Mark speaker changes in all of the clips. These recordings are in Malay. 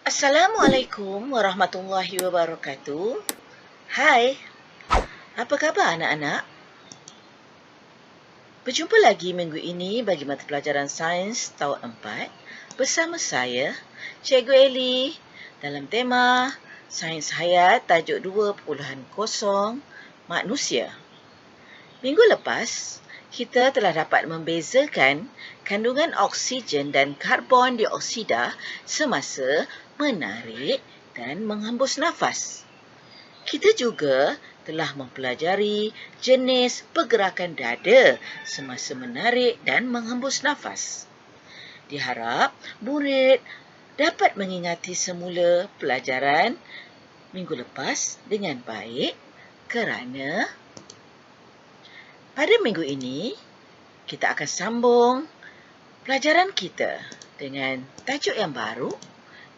Speaker 1: Assalamualaikum warahmatullahi wabarakatuh. Hai, apa khabar anak-anak? Berjumpa lagi minggu ini bagi mata pelajaran Sains Tahun 4 bersama saya, Cikgu Eli, dalam tema Sains Hayat tajuk 2.0 Manusia. Minggu lepas, kita telah dapat membezakan kandungan oksigen dan karbon dioksida semasa menarik dan menghembus nafas. Kita juga telah mempelajari jenis pergerakan dada semasa menarik dan menghembus nafas. Diharap murid dapat mengingati semula pelajaran minggu lepas dengan baik kerana pada minggu ini kita akan sambung pelajaran kita dengan tajuk yang baru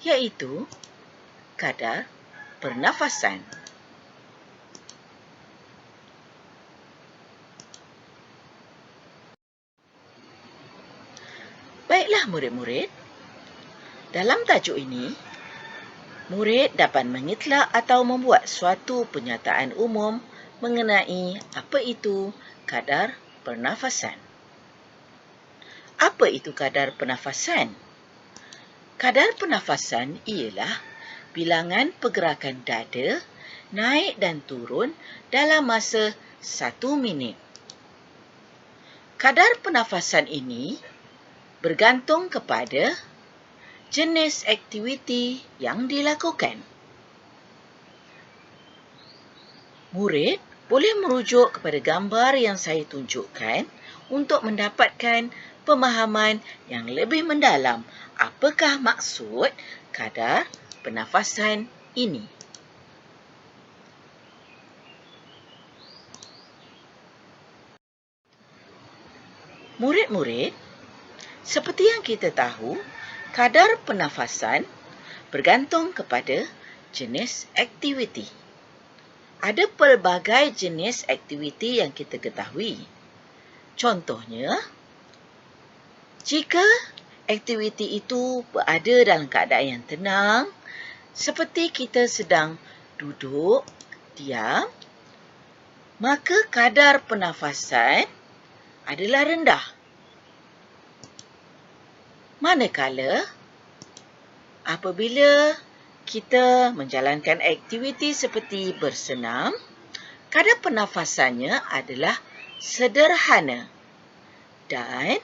Speaker 1: iaitu kadar pernafasan. Baiklah murid-murid, dalam tajuk ini, murid dapat mengitlak atau membuat suatu pernyataan umum mengenai apa itu kadar pernafasan. Apa itu kadar pernafasan? Kadar pernafasan ialah bilangan pergerakan dada naik dan turun dalam masa 1 minit. Kadar pernafasan ini bergantung kepada jenis aktiviti yang dilakukan. Murid boleh merujuk kepada gambar yang saya tunjukkan untuk mendapatkan pemahaman yang lebih mendalam apakah maksud kadar pernafasan ini. Murid-murid, seperti yang kita tahu, kadar pernafasan bergantung kepada jenis aktiviti. Ada pelbagai jenis aktiviti yang kita ketahui. Contohnya, jika aktiviti itu berada dalam keadaan yang tenang, seperti kita sedang duduk, diam, maka kadar pernafasan adalah rendah. Manakala apabila kita menjalankan aktiviti seperti bersenam, kadar pernafasannya adalah sederhana. Dan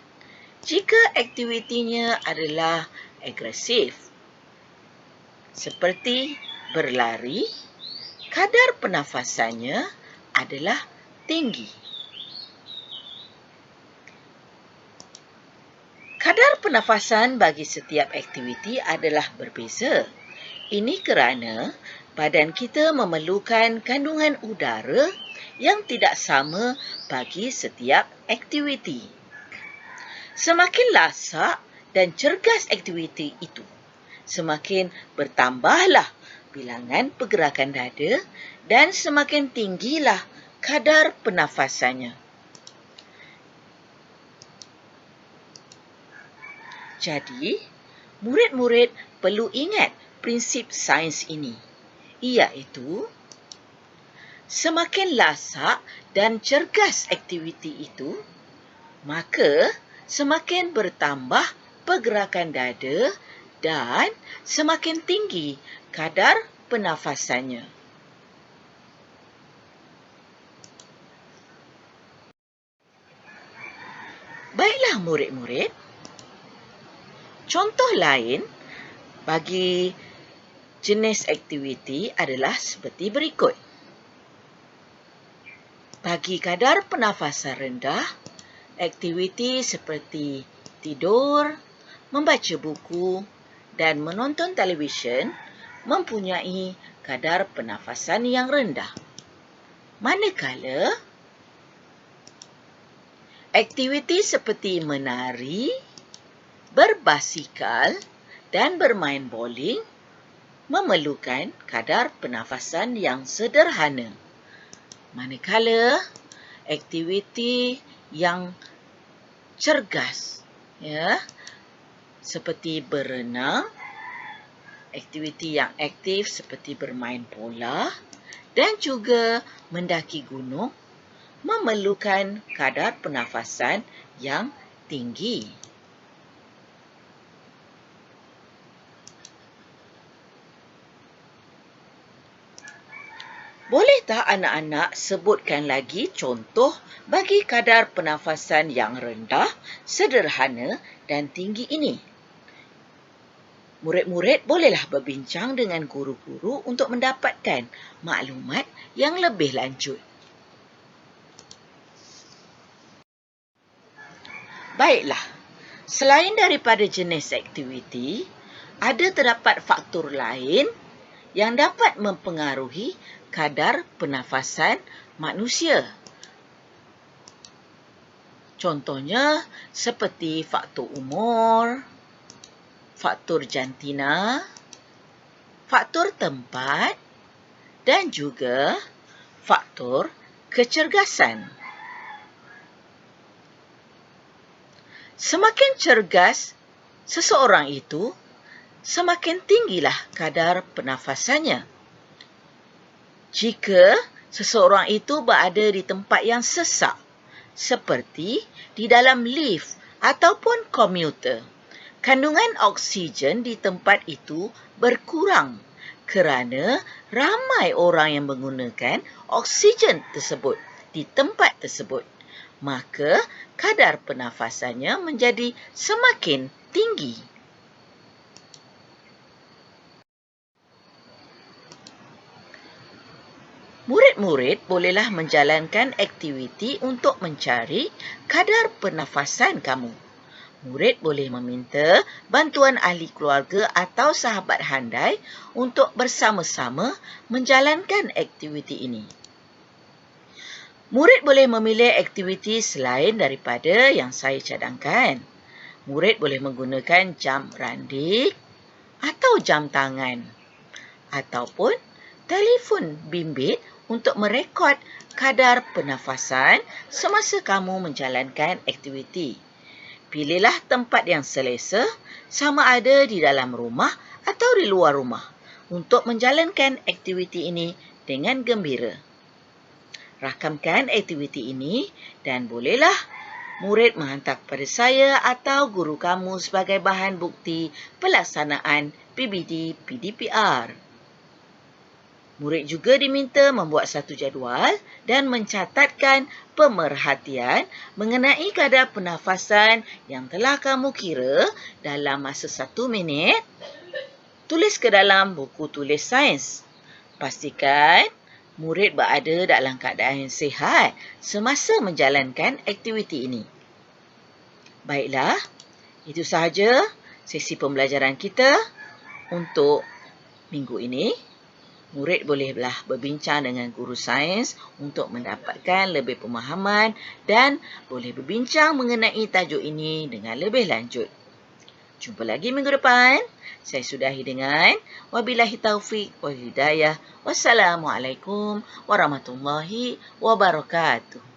Speaker 1: jika aktivitinya adalah agresif, seperti berlari, kadar pernafasannya adalah tinggi. Kadar pernafasan bagi setiap aktiviti adalah berbeza. Ini kerana badan kita memerlukan kandungan udara yang tidak sama bagi setiap aktiviti. Semakin lasak dan cergas aktiviti itu, semakin bertambahlah bilangan pergerakan dada dan semakin tinggilah kadar pernafasannya. Jadi, murid-murid perlu ingat prinsip sains ini, iaitu semakin lasak dan cergas aktiviti itu, maka semakin bertambah pergerakan dada dan semakin tinggi kadar pernafasannya. Baiklah murid-murid, contoh lain bagi jenis aktiviti adalah seperti berikut. Bagi kadar pernafasan rendah, aktiviti seperti tidur, membaca buku dan menonton televisyen mempunyai kadar pernafasan yang rendah. Manakala aktiviti seperti menari, berbasikal dan bermain bowling memerlukan kadar pernafasan yang sederhana. Manakala aktiviti yang cergas, seperti berenang, Aktiviti yang aktif seperti bermain bola dan juga mendaki gunung memerlukan kadar pernafasan yang tinggi. Boleh tak anak-anak sebutkan lagi contoh bagi kadar pernafasan yang rendah, sederhana dan tinggi ini? Murid-murid bolehlah berbincang dengan guru-guru untuk mendapatkan maklumat yang lebih lanjut. Baiklah, selain daripada jenis aktiviti, ada terdapat faktor lain yang dapat mempengaruhi kadar pernafasan manusia. Contohnya seperti faktor umur, faktor jantina, faktor tempat dan juga faktor kecergasan. Semakin cergas seseorang itu, semakin tinggilah kadar pernafasannya. Jika seseorang itu berada di tempat yang sesak, seperti di dalam lift ataupun komuter, kandungan oksigen di tempat itu berkurang kerana ramai orang yang menggunakan oksigen tersebut di tempat tersebut. Maka kadar pernafasannya menjadi semakin tinggi. Murid-murid bolehlah menjalankan aktiviti untuk mencari kadar pernafasan kamu. Murid boleh meminta bantuan ahli keluarga atau sahabat handai untuk bersama-sama menjalankan aktiviti ini. Murid boleh memilih aktiviti selain daripada yang saya cadangkan. Murid boleh menggunakan jam randik atau jam tangan ataupun telefon bimbit untuk merekod kadar pernafasan semasa kamu menjalankan aktiviti. Pilihlah tempat yang selesa, sama ada di dalam rumah atau di luar rumah, untuk menjalankan aktiviti ini dengan gembira. Rakamkan aktiviti ini dan bolehlah murid menghantar kepada saya atau guru kamu sebagai bahan bukti pelaksanaan PBD PDPR. Murid juga diminta membuat satu jadual dan mencatatkan pemerhatian mengenai kadar pernafasan yang telah kamu kira dalam masa 1 minit. Tulis ke dalam buku tulis sains. Pastikan murid berada dalam keadaan yang sihat semasa menjalankan aktiviti ini. Baiklah, itu sahaja sesi pembelajaran kita untuk minggu ini. Murid bolehlah berbincang dengan guru sains untuk mendapatkan lebih pemahaman dan boleh berbincang mengenai tajuk ini dengan lebih lanjut. Jumpa lagi minggu depan. Saya sudahi dengan wabillahi taufik wal hidayah. Wassalamualaikum warahmatullahi wabarakatuh.